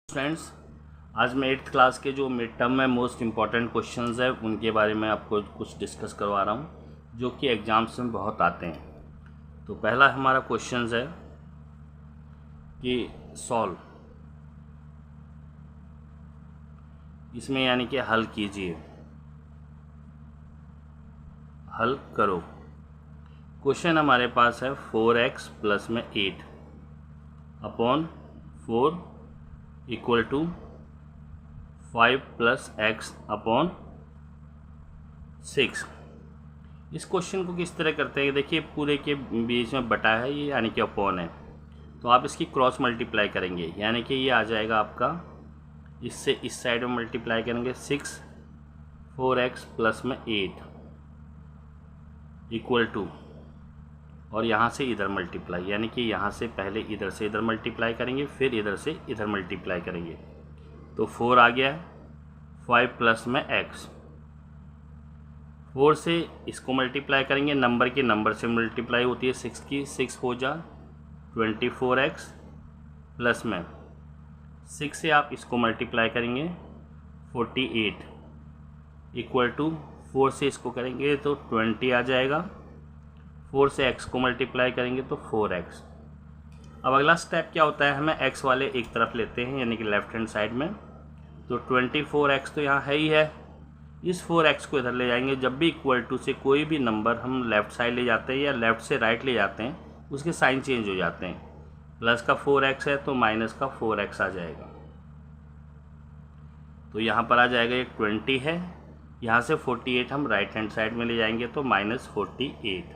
Friends, आज मैं 8th class के जो मिड टर्म में मोस्ट इम्पॉर्टेंट क्वेश्चंस है उनके बारे में आपको कुछ डिस्कस करवा रहा हूँ जो कि एग्ज़ाम्स में बहुत आते हैं। तो पहला हमारा क्वेश्चंस है कि सॉल्व, इसमें यानी कि हल कीजिए, हल करो। क्वेश्चन हमारे पास है 4x प्लस में 8 upon 4 equal to 5 plus X upon 6। इस क्वेश्चन को किस तरह करते हैं, देखिए पूरे के बीच में बटा है ये यानी कि अपॉन है, तो आप इसकी क्रॉस मल्टीप्लाई करेंगे यानी कि ये आ जाएगा आपका, इससे इस साइड में मल्टीप्लाई करेंगे 6 4x प्लस में 8 इक्वल टू, और यहाँ से इधर मल्टीप्लाई यानी कि यहाँ से पहले इधर से इधर मल्टीप्लाई करेंगे फिर इधर से इधर मल्टीप्लाई करेंगे, तो 4 आ गया, 5 प्लस में x, 4 से इसको मल्टीप्लाई करेंगे, नंबर के नंबर से मल्टीप्लाई होती है 6 की, 6 हो जा 24x प्लस में 6 से आप इसको मल्टीप्लाई करेंगे 48 इक्वल टू 4 से इसको करेंगे तो 20 आ जाएगा, 4 से x को मल्टीप्लाई करेंगे तो 4x। अब अगला स्टेप क्या होता है, हमें x वाले एक तरफ लेते हैं यानी कि लेफ्ट हैंड साइड में, तो 24x तो यहाँ है ही है, इस 4x को इधर ले जाएंगे। जब भी इक्वल टू से कोई भी नंबर हम लेफ़्ट साइड ले जाते हैं या लेफ़्ट से राइट ले जाते हैं उसके साइन चेंज हो जाते हैं, प्लस का 4x है तो माइनस का 4x आ जाएगा, तो यहाँ पर आ जाएगा ये 20 है, यहाँ से 48 हम राइट हैंड साइड में ले जाएंगे तो माइनस 48।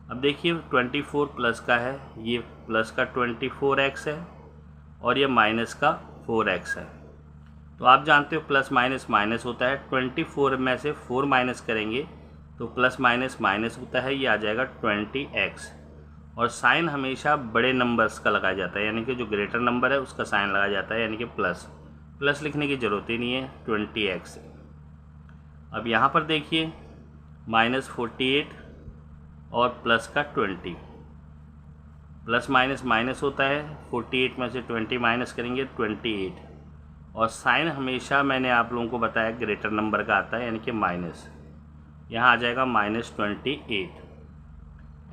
अब देखिए 24 प्लस का है, ये प्लस का 24x है और ये माइनस का 4x है, तो आप जानते हो प्लस माइनस माइनस होता है, 24 में से 4 माइनस करेंगे तो प्लस माइनस माइनस होता है, ये आ जाएगा 20x। और साइन हमेशा बड़े नंबर्स का लगाया जाता है यानी कि जो ग्रेटर नंबर है उसका साइन लगाया जाता है यानी कि प्लस, प्लस लिखने की ज़रूरत ही नहीं है, 20x। अब यहाँ पर देखिए माइनस 48 और प्लस का 20, प्लस माइनस माइनस होता है, 48 में से 20 माइनस करेंगे 28, और साइन हमेशा मैंने आप लोगों को बताया ग्रेटर नंबर का आता है यानी कि माइनस, यहाँ आ जाएगा माइनस 28।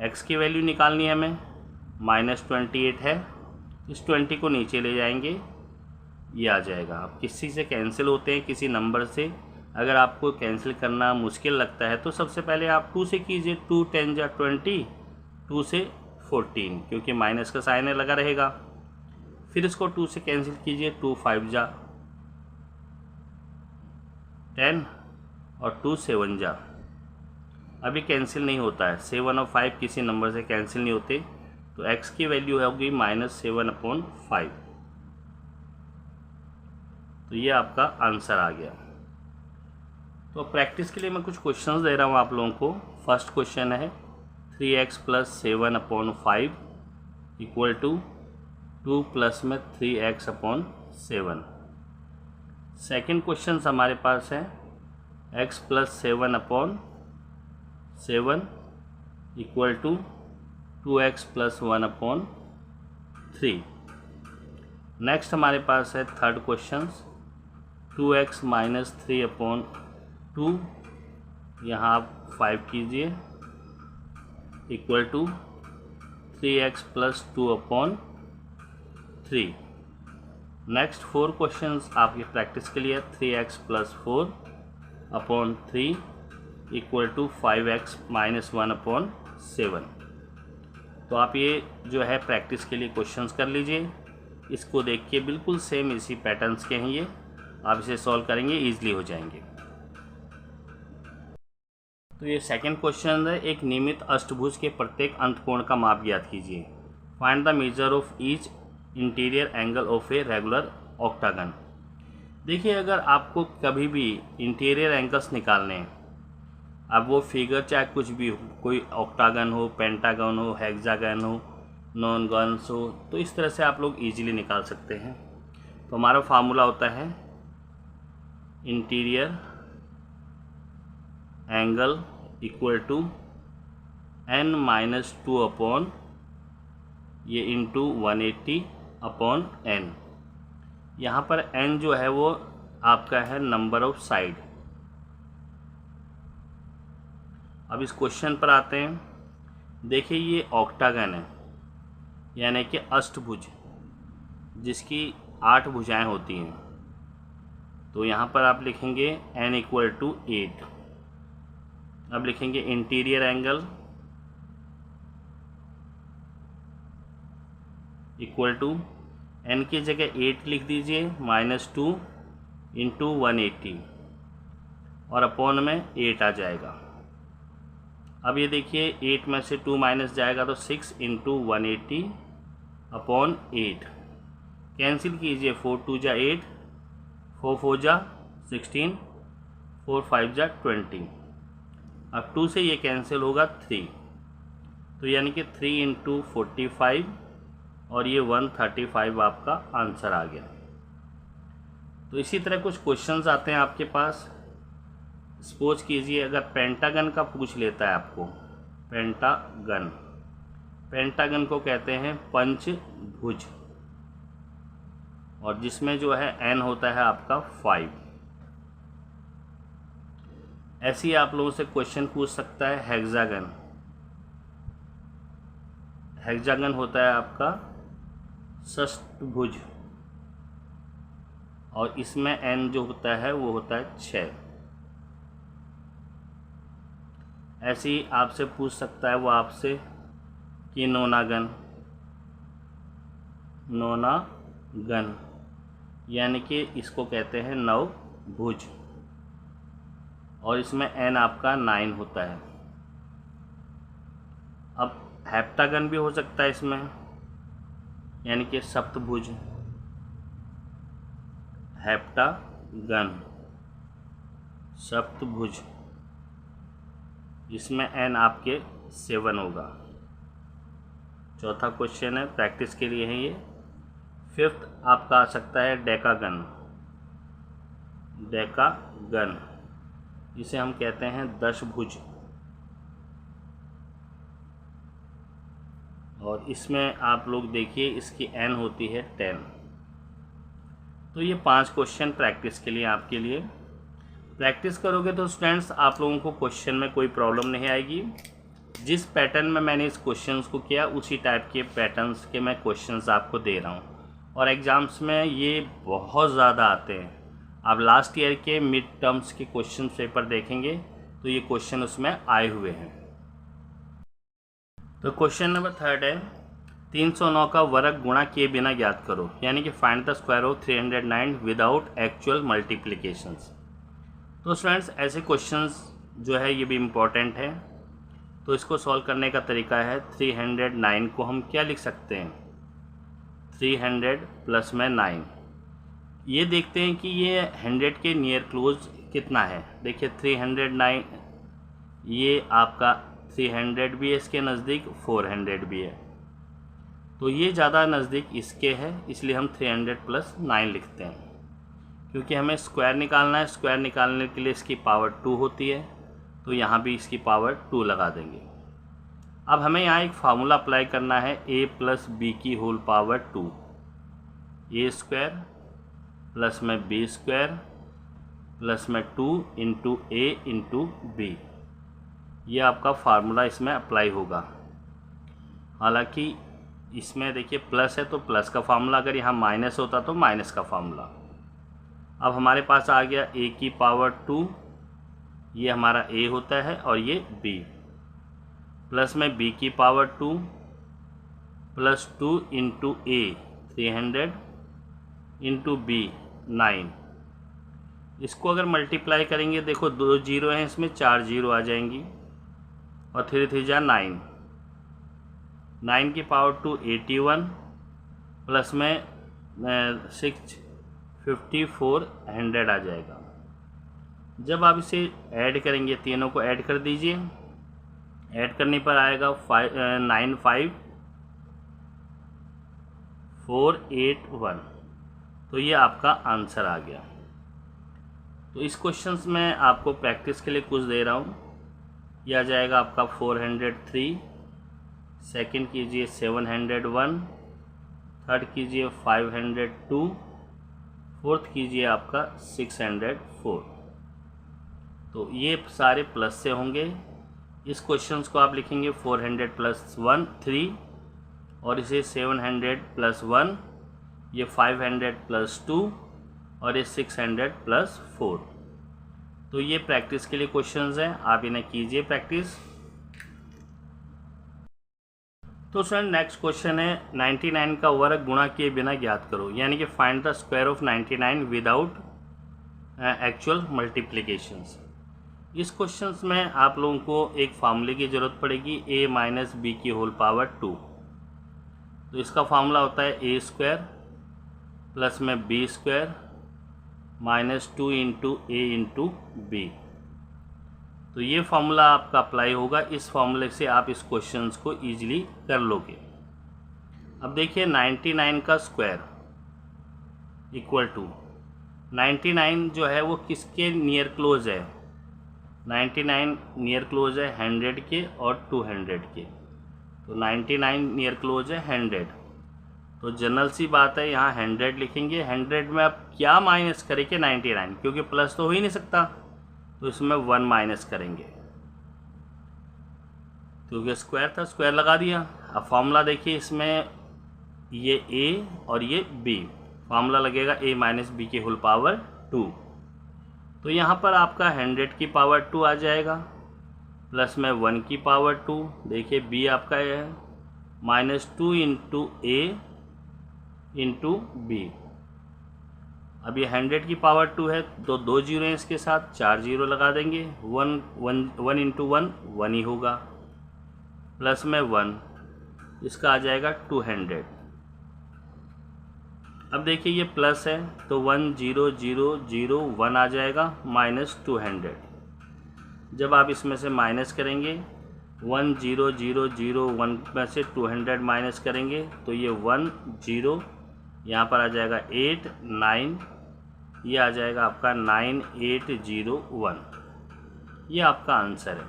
x की वैल्यू निकालनी है हमें, माइनस 28 है, इस 20 को नीचे ले जाएंगे, ये आ जाएगा। अब किसी से कैंसिल होते हैं किसी नंबर से, अगर आपको कैंसिल करना मुश्किल लगता है तो सबसे पहले आप 2 से कीजिए, 2 10 जा 20, 2 से 14 क्योंकि माइनस का साइन लगा रहेगा, फिर इसको 2 से कैंसिल कीजिए, 2 5 जा 10 और 2 7 जा, अभी कैंसिल नहीं होता है, 7 और 5 किसी नंबर से कैंसिल नहीं होते, तो x की वैल्यू होगी -7/5, तो ये आपका आंसर आ गया। तो प्रैक्टिस के लिए मैं कुछ क्वेश्चंस दे रहा हूँ आप लोगों को। फर्स्ट क्वेश्चन है 3x plus 7/5 equal to 2 plus में 3x अपॉन 7। सेकेंड क्वेश्चन हमारे पास है x plus 7/7 equal to 2x plus 1/3। Next हमारे पास है थर्ड क्वेश्चन 2x माइनस 3/2, यहाँ आप 5 कीजिए equal to 3x plus 2/3। Next 4 questions आपकी प्रैक्टिस के लिए 3x plus 4/3 equal to 5x minus 1/7। तो आप ये जो है प्रैक्टिस के लिए क्वेश्चंस कर लीजिए, इसको देख के बिल्कुल सेम इसी पैटर्न्स के हैं ये, आप इसे सॉल्व करेंगे ईजिली हो जाएंगे। तो ये सेकंड क्वेश्चन है, एक नियमित अष्टभुज के प्रत्येक अंतकोण का माप ज्ञात कीजिए, find the measure of each interior angle of a regular octagon. देखिए अगर आपको कभी भी इंटीरियर एंगल्स निकालने हैं, अब वो फिगर चाहे कुछ भी हो, कोई ऑक्टागन हो, पेंटागन हो, हेक्सागन हो, नॉन गन्स हो, तो इस तरह से आप लोग इजीली निकाल सकते हैं। तो हमारा फार्मूला होता है interior angle equal to n-2 upon ये इंटू 180 अपॉन n। यहाँ पर n जो है वो आपका है नंबर ऑफ साइड। अब इस क्वेश्चन पर आते हैं। देखिए ये ऑक्टागन है, यानी कि अष्टभुज, जिसकी 8 भुजाएं होती हैं। तो यहाँ पर आप लिखेंगे n इक्वल टू 8। अब लिखेंगे interior angle equal to n की जगह 8 लिख दीजिए, -2 इंटू 180 और अपॉन में 8 आ जाएगा। अब ये देखिए 8 में से 2 माइनस जाएगा तो 6 इंटू 180 अपॉन 8। कैंसिल कीजिए, 4 2 जा 8, 4 4 जा 16, 4 5 जा 20। अब 2 से ये कैंसिल होगा 3, तो यानी कि 3 इंटू 45 और ये 135 आपका आंसर आ गया। तो इसी तरह कुछ क्वेश्चंस आते हैं आपके पास। सपोज कीजिए अगर पेंटागन का पूछ लेता है आपको, पेंटागन को कहते हैं पंचभुज, और जिसमें जो है n होता है आपका 5। ऐसे ही आप लोगों से क्वेश्चन पूछ सकता है हेक्सागन होता है आपका षष्ठभुज, और इसमें n जो होता है वो होता है 6। ऐसे ही आपसे पूछ सकता है वो आपसे कि नोनागन, यानी कि इसको कहते हैं नवभुज, और इसमें n आपका 9 होता है। अब हेप्टागन भी हो सकता है इसमें, यानी कि सप्तभुज, हेप्टागन सप्तभुज, इसमें n आपके 7 होगा। चौथा क्वेश्चन है, प्रैक्टिस के लिए है ये। 5th आपका आ सकता है डेकागन, जिसे हम कहते हैं दशभुज, और इसमें आप लोग देखिए इसकी n होती है 10। तो ये 5 क्वेश्चन प्रैक्टिस के लिए आपके लिए। प्रैक्टिस करोगे तो स्टूडेंट्स आप लोगों को क्वेश्चन में कोई प्रॉब्लम नहीं आएगी। जिस पैटर्न में मैंने इस क्वेश्चंस को किया उसी टाइप के पैटर्न्स के मैं क्वेश्चंस आपको दे रहा हूँ, और एग्ज़ाम्स में ये बहुत ज़्यादा आते हैं। आप लास्ट ईयर के मिड टर्म्स के क्वेश्चन पेपर देखेंगे तो ये क्वेश्चन उसमें आए हुए हैं। तो क्वेश्चन नंबर 3 है, 309 का वर्ग गुणा किए बिना ज्ञात करो, यानी कि find the square of 309 without actual multiplications. तो स्टूडेंट्स ऐसे क्वेश्चंस जो है ये भी इम्पॉर्टेंट है। तो इसको सॉल्व करने का तरीका है, 309 को हम क्या लिख सकते हैं, 300 प्लस में 9। ये देखते हैं कि ये 100 के नियर क्लोज कितना है। देखिए 309, ये आपका 300 भी है इसके नज़दीक, 400 भी है, तो ये ज़्यादा नज़दीक इसके है, इसलिए हम 300 प्लस 9 लिखते हैं। क्योंकि हमें स्क्वायर निकालना है, स्क्वायर निकालने के लिए इसकी पावर 2 होती है, तो यहाँ भी इसकी पावर 2 लगा देंगे। अब हमें यहाँ एक फार्मूला अप्लाई करना है, a प्लस बी की होल पावर 2, ए स्क्वायर प्लस में बी स्क्वायर प्लस में 2 इंटू ए इंटू बी। ये आपका फार्मूला इसमें अप्लाई होगा। हालांकि इसमें देखिए प्लस है तो प्लस का फार्मूला, अगर यहाँ माइनस होता तो माइनस का फार्मूला। अब हमारे पास आ गया a की पावर 2, ये हमारा a होता है और ये b, प्लस में b की पावर 2 प्लस 2 इंटू ए 300 इंटू बी 9। इसको अगर मल्टीप्लाई करेंगे, देखो 2 जीरो हैं इसमें, 4 जीरो आ जाएंगी, और 3 3 जा 9, 9 की पावर 2 81 प्लस में 6 5400 आ जाएगा। जब आप इसे ऐड करेंगे, तीनों को ऐड कर दीजिए, ऐड करने पर आएगा 95481, तो ये आपका आंसर आ गया। तो इस क्वेश्चंस में आपको प्रैक्टिस के लिए कुछ दे रहा हूँ। यह आ जाएगा आपका 403, सेकंड कीजिए 701, थर्ड कीजिए 502, फोर्थ कीजिए आपका 604। तो ये सारे प्लस से होंगे। इस क्वेश्चंस को आप लिखेंगे 400 प्लस 1 3, और इसे 700 प्लस 1, ये 500 प्लस 2, और ये 600 प्लस 4। तो ये प्रैक्टिस के लिए क्वेश्चंस हैं, आप इन्हें कीजिए प्रैक्टिस। तो स्टूडेंट नेक्स्ट क्वेश्चन है 99 का वर्ग गुणा किए बिना ज्ञात करो, यानी कि find the square of 99 without actual multiplications. इस क्वेश्चंस में आप लोगों को एक फार्मूले की ज़रूरत पड़ेगी, a माइनस बी की होल पावर 2। तो इसका फार्मूला होता है a स्क्वायर प्लस में b स्क्वायर माइनस 2 इंटू ए इंटू बी। तो ये फार्मूला आपका अप्लाई होगा, इस फार्मूले से आप इस क्वेश्चंस को ईजिली कर लोगे। अब देखिए 99 का स्क्वायर इक्वल टू 99 जो है वो किसके नियर क्लोज है, 99 नियर क्लोज है 100 के और 200 के। तो 99 नियर क्लोज है 100, तो जनरल सी बात है यहाँ 100 लिखेंगे। 100 में आप क्या माइनस करेंगे 99, क्योंकि प्लस तो हो ही नहीं सकता, तो इसमें 1 माइनस करेंगे, क्योंकि स्क्वायर था स्क्वायर लगा दिया। अब फार्मूला देखिए, इसमें ये a और ये b, फार्मूला लगेगा a माइनस बी की होल पावर 2। तो यहाँ पर आपका 100 की पावर 2 आ जाएगा, प्लस में 1 की पावर 2। देखिए b आपका है माइनस 2 इंटू ए इंटू बी। अब ये 100 की पावर 2 है, तो 2 जीरो हैं इसके साथ, 4 जीरो लगा देंगे। 1 इंटू 1 1 ही होगा, प्लस में 1, इसका आ जाएगा 200। अब देखिए ये प्लस है, तो 1 0 0 0 1 आ जाएगा माइनस 200। जब आप इसमें से माइनस करेंगे 1 0 0 0 1 में से 200 माइनस करेंगे, तो ये 1 0 यहाँ पर आ जाएगा 8 9, ये आ जाएगा आपका 9801। ये आपका आंसर है।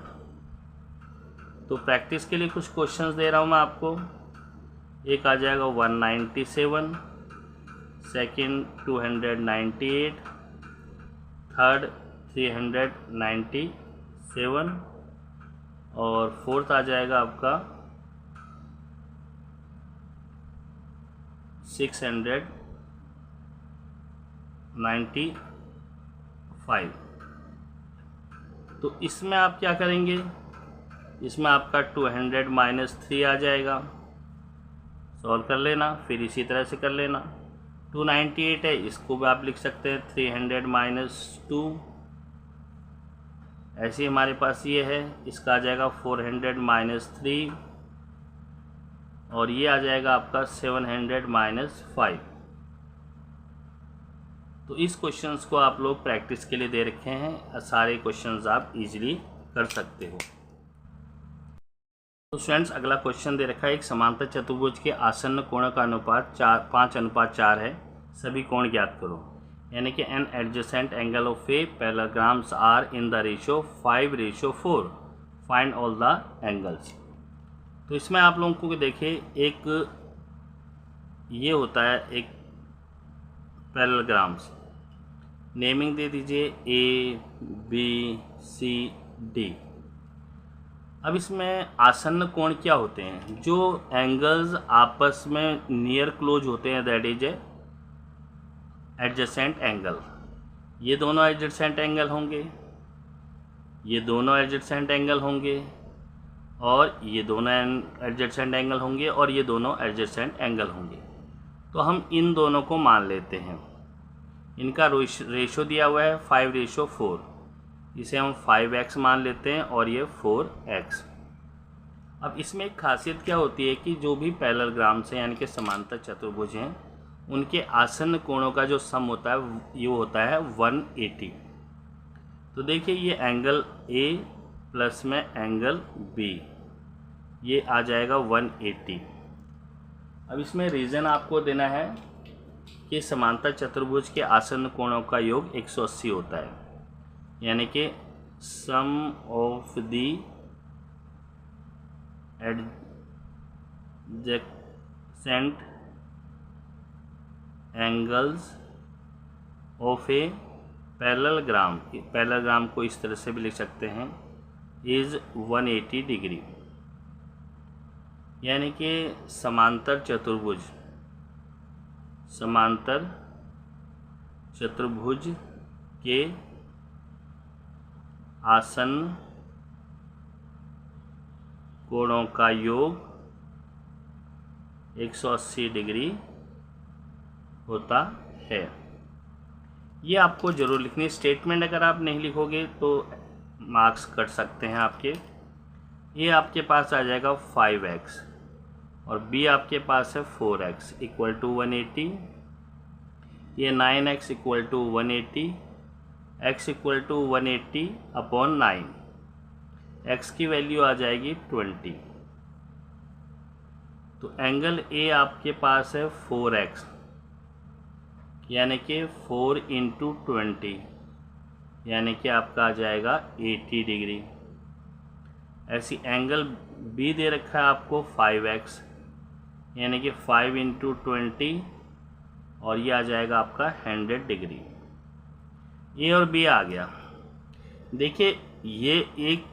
तो प्रैक्टिस के लिए कुछ क्वेश्चंस दे रहा हूँ मैं आपको। एक आ जाएगा 197, सेकंड 298, थर्ड 397, और फोर्थ आ जाएगा आपका 695। तो इसमें आप क्या करेंगे, इसमें आपका 200 माइनस 3 आ जाएगा, सॉल्व कर लेना, फिर इसी तरह से कर लेना। 298 है, इसको भी आप लिख सकते हैं 300 माइनस 2। ऐसे ही हमारे पास ये है, इसका आ जाएगा 400 माइनस 3, और ये आ जाएगा आपका 700 माइनस 5। तो इस क्वेश्चंस को आप लोग प्रैक्टिस के लिए दे रखे हैं, सारे क्वेश्चंस आप इजीली कर सकते हो। तो स्टूडेंट्स अगला क्वेश्चन दे रखा है, एक समांतर चतुर्भुज के आसन्न कोणों का अनुपात 5:4 है, सभी कोण ज्ञात करो। यानी कि an adjacent angle of a parallelograms are in the ratio 5:4, find all the angles. तो इसमें आप लोगों को देखिए, एक ये होता है एक पैरेललोग्राम्स, नेमिंग दे दीजिए ए बी सी डी। अब इसमें आसन्न कोण क्या होते हैं, जो एंगल्स आपस में नियर क्लोज होते हैं, दैट इज एडजेसेंट एंगल। ये दोनों एडजेसेंट एंगल होंगे, ये दोनों एडजेसेंट एंगल होंगे, और ये दोनों एडजेसेंट एंगल होंगे, और ये दोनों एडजेसेंट एंगल होंगे। तो हम इन दोनों को मान लेते हैं, इनका रेशो दिया हुआ है 5:4, इसे हम 5x मान लेते हैं, और ये 4x। अब इसमें एक खासियत क्या होती है कि जो भी पैरेललोग्राम्स हैं, यानी कि समांतर चतुर्भुज हैं, उनके आसन्न कोणों का जो सम होता है ये होता है 180। तो देखिए ये एंगल A प्लस में एंगल B, ये आ जाएगा 180। अब इसमें रीज़न आपको देना है कि समांतर चतुर्भुज के आसन्न कोणों का योग 180 होता है, यानी कि sum of the adjacent angles of a parallelogram को इस तरह से भी लिख सकते हैं, इज़ 180 डिग्री, यानी कि समांतर चतुर्भुज के आसन्न कोणों का योग 180 डिग्री होता है। ये आपको ज़रूर लिखनी। स्टेटमेंट अगर आप नहीं लिखोगे तो मार्क्स कट सकते हैं आपके। ये आपके पास आ जाएगा 5x और b आपके पास है 4x इक्वल टू 180, ये 9x equal to 180, x equal to 180 upon 9, x की वैल्यू आ जाएगी 20। तो एंगल A आपके पास है 4x, यानी कि 4 इंटू 20, यानी कि आपका आ जाएगा 80 डिग्री। ऐसी एंगल B दे रखा है आपको 5x, यानी कि 5 इंटू 20 और ये आ जाएगा आपका 100 डिग्री। A और B आ गया। देखिए ये एक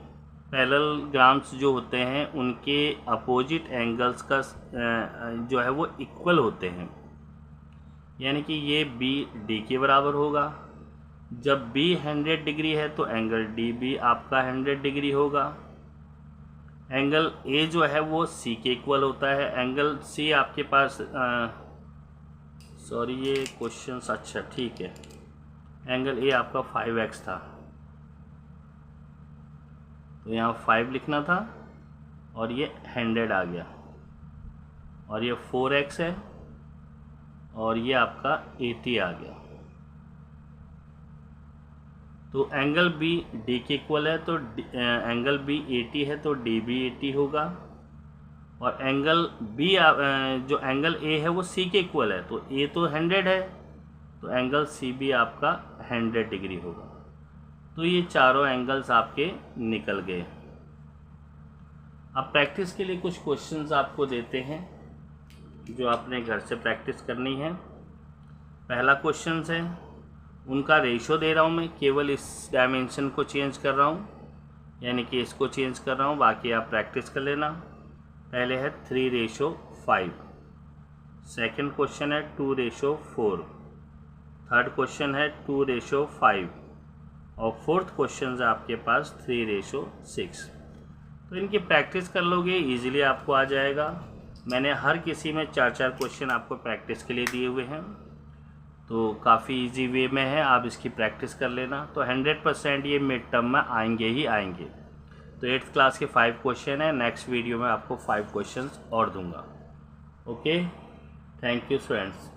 पैरेललोग्राम्स जो होते हैं उनके अपोजिट एंगल्स का जो है वो इक्वल होते हैं, यानी कि ये B D के बराबर होगा। जब B 100 डिग्री है तो एंगल DB आपका 100 डिग्री होगा। एंगल A जो है वो C के इक्वल होता है। एंगल C आपके पास सॉरी ये क्वेश्चन अच्छा ठीक है, एंगल A आपका 5x था तो यहाँ 5 लिखना था और ये 100 आ गया और ये 4x है और ये आपका 80 आ गया। तो एंगल B D के इक्वल है तो एंगल B 80 है तो D भी 80 होगा और एंगल B जो एंगल A है वो C के इक्वल है तो A तो 100 है तो एंगल C भी आपका 100 डिग्री होगा। तो ये चारों एंगल्स आपके निकल गए। अब प्रैक्टिस के लिए कुछ क्वेश्चंस आपको देते हैं जो आपने घर से प्रैक्टिस करनी है। पहला क्वेश्चन है, उनका रेशो दे रहा हूँ मैं, केवल इस डायमेंशन को चेंज कर रहा हूँ, यानी कि इसको चेंज कर रहा हूँ, बाकी आप प्रैक्टिस कर लेना। पहले है 3:5, सेकंड क्वेश्चन है 2:4, थर्ड क्वेश्चन है 2:5 और फोर्थ क्वेश्चन है आपके पास 3:6। तो इनकी प्रैक्टिस कर लोगे इजीली आपको आ जाएगा। मैंने हर किसी में 4-4 क्वेश्चन आपको प्रैक्टिस के लिए दिए हुए हैं, तो काफ़ी इजी वे में है, आप इसकी प्रैक्टिस कर लेना। तो 100% ये मिड टर्म में आएंगे ही आएंगे। तो 8th क्लास के 5 क्वेश्चन है, नेक्स्ट वीडियो में आपको 5 क्वेश्चन और दूंगा। Okay, thank you friends.